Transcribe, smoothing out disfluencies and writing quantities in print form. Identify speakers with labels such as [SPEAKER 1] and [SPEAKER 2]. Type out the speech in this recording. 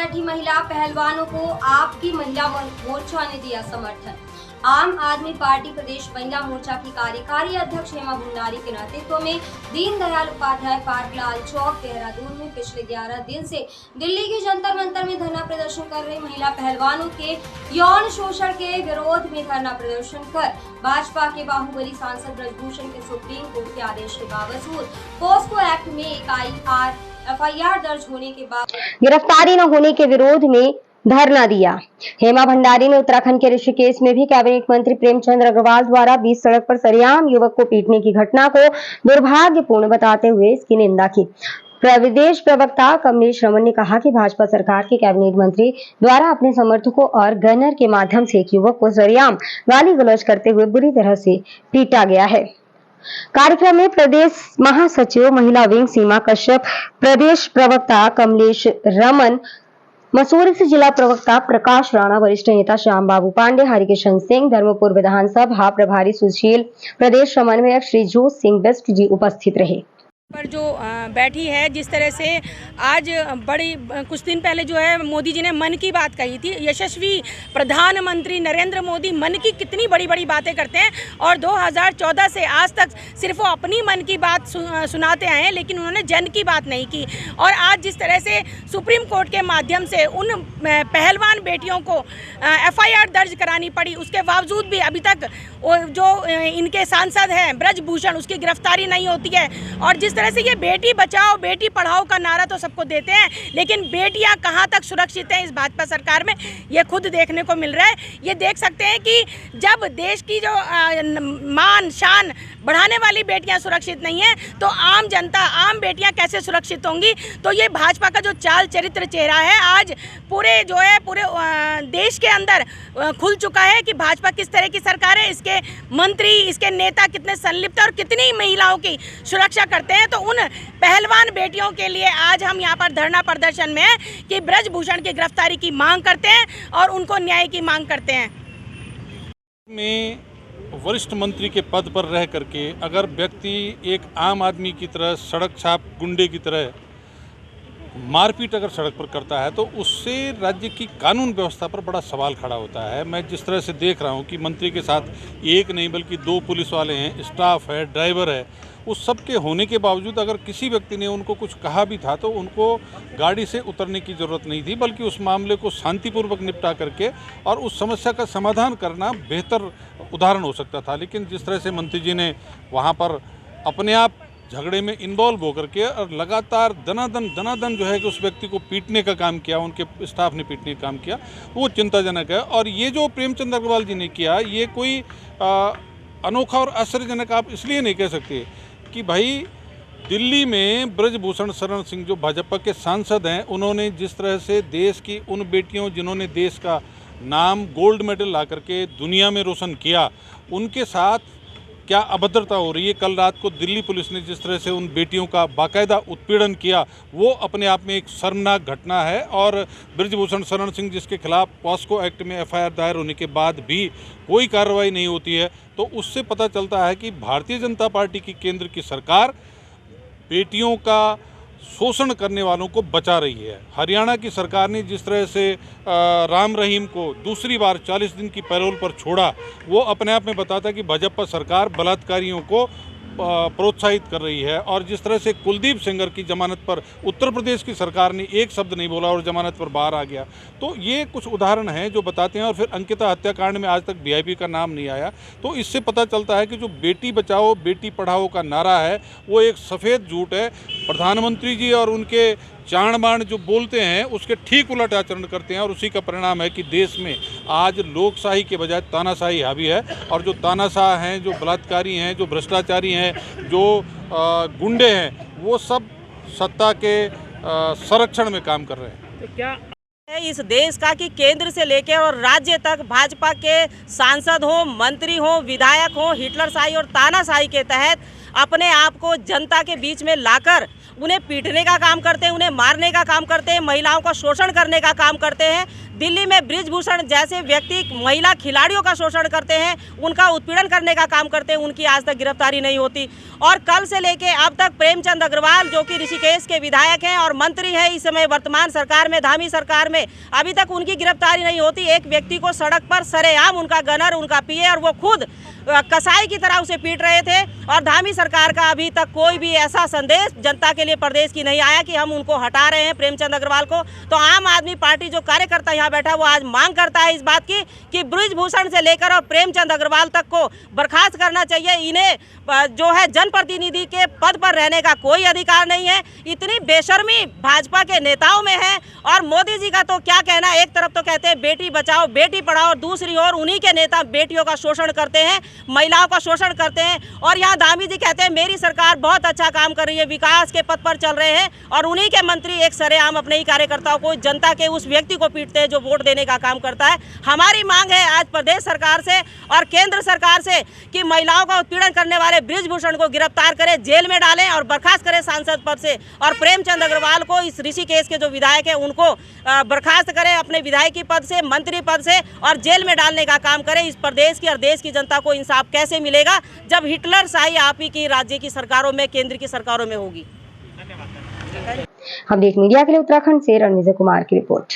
[SPEAKER 1] बैठी महिला पहलवानों को आपकी महिला मोर्चा ने दिया समर्थन। आम आदमी पार्टी प्रदेश महिला मोर्चा की कार्यकारी अध्यक्ष हेमा भंडारी के नेतृत्व में दीनदयाल उपाध्याय पार्क लाल चौक देहरादून में पिछले 11 दिन से दिल्ली के जंतर मंतर में धरना प्रदर्शन कर रही महिला पहलवानों के यौन शोषण के विरोध में धरना प्रदर्शन कर भाजपा के बाहुबली सांसद ब्रजभूषण के सुप्रीम कोर्ट के आदेश के बावजूद पोस्को एक्ट में एक एफआईआर दर्ज होने के बाद
[SPEAKER 2] गिरफ्तारी न होने के विरोध में धरना दिया। हेमा भंडारी ने उत्तराखंड के ऋषिकेश में भी कैबिनेट मंत्री प्रेमचंद अग्रवाल द्वारा बीच सड़क पर सरेआम युवक को पीटने की घटना को दुर्भाग्यपूर्ण बताते हुए इसकी निंदा की। प्रदेश प्रवक्ता कमलेश रमन ने कहा कि भाजपा सरकार के कैबिनेट मंत्री द्वारा अपने समर्थकों और गनर के माध्यम से एक युवक को सरेआम गाली गलौज करते हुए बुरी तरह से पीटा गया है। कार्यक्रम में प्रदेश महासचिव महिला विंग सीमा कश्यप, प्रदेश प्रवक्ता कमलेश रमन, मसूरी से जिला प्रवक्ता प्रकाश राणा, वरिष्ठ नेता श्याम बाबू पांडे, हरिकिशन सिंह, धर्मपुर विधानसभा प्रभारी सुशील, प्रदेश समन्वयक श्रीजोत सिंह बेस्ट जी उपस्थित रहे।
[SPEAKER 3] पर जो बैठी है, जिस तरह से आज कुछ दिन पहले जो है मोदी जी ने मन की बात कही थी। यशस्वी प्रधानमंत्री नरेंद्र मोदी मन की कितनी बड़ी बड़ी बातें करते हैं और 2014 से आज तक सिर्फ वो अपनी मन की बात सुनाते आए हैं, लेकिन उन्होंने जन की बात नहीं की। और आज जिस तरह से सुप्रीम कोर्ट के माध्यम से उन पहलवान बेटियों को एफआईआर दर्ज करानी पड़ी, उसके बावजूद भी अभी तक जो इनके सांसद हैं ब्रजभूषण, उसकी गिरफ्तारी नहीं होती है। और जिस तरह से ये बेटी बचाओ बेटी पढ़ाओ का नारा तो सबको देते हैं, लेकिन बेटियां कहां तक सुरक्षित हैं इस भाजपा सरकार में, ये खुद देखने को मिल रहा है। ये देख सकते हैं कि जब देश की जो मान शान बढ़ाने वाली बेटियां सुरक्षित नहीं है, तो आम जनता, आम बेटियां कैसे सुरक्षित होंगी। तो ये भाजपा का जो चाल चरित्र चेहरा है आज पूरे देश के अंदर खुल चुका है कि भाजपा किस तरह की सरकार है, इसके मंत्री, इसके नेता कितने संलिप्त और कितनी महिलाओं की सुरक्षा करते हैं। तो उन पहलवान बेटियों के लिए आज हम यहाँ पर धरना प्रदर्शन में हैं कि ब्रजभूषण की गिरफ्तारी की मांग करते हैं और उनको न्याय की मांग करते हैं।
[SPEAKER 4] में वरिष्ठ मंत्री के पद पर रह करके अगर व्यक्ति एक आम आदमी की तरह सड़क छाप गुंडे की तरह मारपीट अगर सड़क पर करता है, तो उससे राज्य की कानून व्यवस्था पर बड़ा सवाल खड़ा होता है। मैं जिस तरह से देख रहा हूं कि मंत्री के साथ एक नहीं बल्कि 2 पुलिस वाले हैं, स्टाफ है, ड्राइवर है, उस सब के होने के बावजूद अगर किसी व्यक्ति ने उनको कुछ कहा भी था तो उनको गाड़ी से उतरने की ज़रूरत नहीं थी, बल्कि उस मामले को शांतिपूर्वक निपटा करके और उस समस्या का समाधान करना बेहतर उदाहरण हो सकता था। लेकिन जिस तरह से मंत्री जी ने वहाँ पर अपने आप झगड़े में इन्वॉल्व होकर के और लगातार दनादन जो है कि उस व्यक्ति को पीटने का काम किया, उनके स्टाफ ने पीटने का काम किया, वो चिंताजनक है। और ये जो प्रेमचंद अग्रवाल जी ने किया, ये कोई अनोखा और आश्चर्यजनक आप इसलिए नहीं कह सकते कि भाई दिल्ली में ब्रजभूषण शरण सिंह जो भाजपा के सांसद हैं, उन्होंने जिस तरह से देश की उन बेटियों जिन्होंने देश का नाम गोल्ड मेडल ला करके दुनिया में रोशन किया, उनके साथ क्या अभद्रता हो रही है। कल रात को दिल्ली पुलिस ने जिस तरह से उन बेटियों का बाकायदा उत्पीड़न किया, वो अपने आप में एक शर्मनाक घटना है। और ब्रजभूषण शरण सिंह जिसके खिलाफ पॉस्को एक्ट में एफआईआर दायर होने के बाद भी कोई कार्रवाई नहीं होती है, तो उससे पता चलता है कि भारतीय जनता पार्टी की केंद्र की सरकार बेटियों का शोषण करने वालों को बचा रही है। हरियाणा की सरकार ने जिस तरह से राम रहीम को दूसरी बार 40 दिन की पैरोल पर छोड़ा, वो अपने आप में बताता है कि भाजपा सरकार बलात्कारियों को प्रोत्साहित कर रही है। और जिस तरह से कुलदीप सेंगर की जमानत पर उत्तर प्रदेश की सरकार ने एक शब्द नहीं बोला और जमानत पर बाहर आ गया, तो ये कुछ उदाहरण हैं जो बताते हैं। और फिर अंकिता हत्याकांड में आज तक वीआईपी का नाम नहीं आया, तो इससे पता चलता है कि जो बेटी बचाओ बेटी पढ़ाओ का नारा है वो एक सफ़ेद झूठ है। प्रधानमंत्री जी और उनके चाण बाण जो बोलते हैं उसके ठीक उलट आचरण करते हैं, और उसी का परिणाम है कि देश में आज लोकशाही के बजाय तानाशाही हावी है। और जो तानाशाह हैं, जो बलात्कारी हैं, जो भ्रष्टाचारी हैं, जो गुंडे हैं, वो सब सत्ता के संरक्षण में काम कर रहे हैं।
[SPEAKER 3] तो क्या इस देश का कि केंद्र से लेकर और राज्य तक भाजपा के सांसद हो, मंत्री हो, विधायक हो, हिटलरशाही और तानाशाही के तहत अपने आप को जनता के बीच में लाकर उन्हें पीटने का काम करते हैं, उन्हें मारने का काम करते हैं, महिलाओं का शोषण करने का काम करते हैं।
[SPEAKER 5] दिल्ली में बृजभूषण जैसे व्यक्ति महिला खिलाड़ियों का शोषण करते हैं, उनका उत्पीड़न करने का काम करते हैं, उनकी आज तक गिरफ्तारी नहीं होती। और कल से लेके अब तक प्रेमचंद अग्रवाल जो कि ऋषिकेश के विधायक हैं और मंत्री हैं इस समय वर्तमान सरकार में, धामी सरकार में, अभी तक उनकी गिरफ्तारी नहीं होती। एक व्यक्ति को सड़क पर सरेआम उनका गनर, उनका पीए और वो खुद कसाई की तरह उसे पीट रहे थे और धामी सरकार का अभी तक कोई भी ऐसा संदेश जनता के लिए प्रदेश की नहीं आया कि हम उनको हटा रहे हैं प्रेमचंद अग्रवाल को। तो आम आदमी पार्टी जो कार्यकर्ता यहाँ बैठा वो आज मांग करता है इस बात की कि बृजभूषण से लेकर और प्रेमचंद अग्रवाल तक को बर्खास्त करना चाहिए। इन्हें जो है जनप्रतिनिधि के पद पर रहने का कोई अधिकार नहीं है। इतनी बेशर्मी भाजपा के नेताओं में है। और मोदी जी का तो क्या कहना, एक तरफ तो कहते हैं बेटी बचाओ बेटी पढ़ाओ, दूसरी ओर उन्हीं के नेता बेटियों का शोषण करते हैं, महिलाओं का शोषण करते हैं। और यहाँ धामी जी कहते हैं मेरी सरकार बहुत अच्छा काम कर रही है, विकास के पथ पर चल रहे हैं, और उन्हीं के मंत्री एक सरेआम अपने ही कार्यकर्ताओं को, जनता के उस व्यक्ति को पीटते हैं जो वोट देने का काम करता है। हमारी मांग है आज प्रदेश सरकार से और केंद्र सरकार से कि महिलाओं का उत्पीड़न करने वाले बृजभूषण को गिरफ्तार करें, जेल में डालें और बर्खास्त करें सांसद पद से, और प्रेमचंद अग्रवाल को, इस ऋषिकेश के जो विधायक हैं उनको बर्खास्त करें अपने विधायकी पद से, मंत्री पद से, और जेल में डालने का काम करें। इस प्रदेश की और देश की जनता को इंसाफ कैसे मिलेगा जब हिटलर शाही आप ही की राज्य की सरकारों में, केंद्र की सरकारों में होगी।
[SPEAKER 2] अपडेट मीडिया के लिए उत्तराखंड से रणविजय कुमार की रिपोर्ट।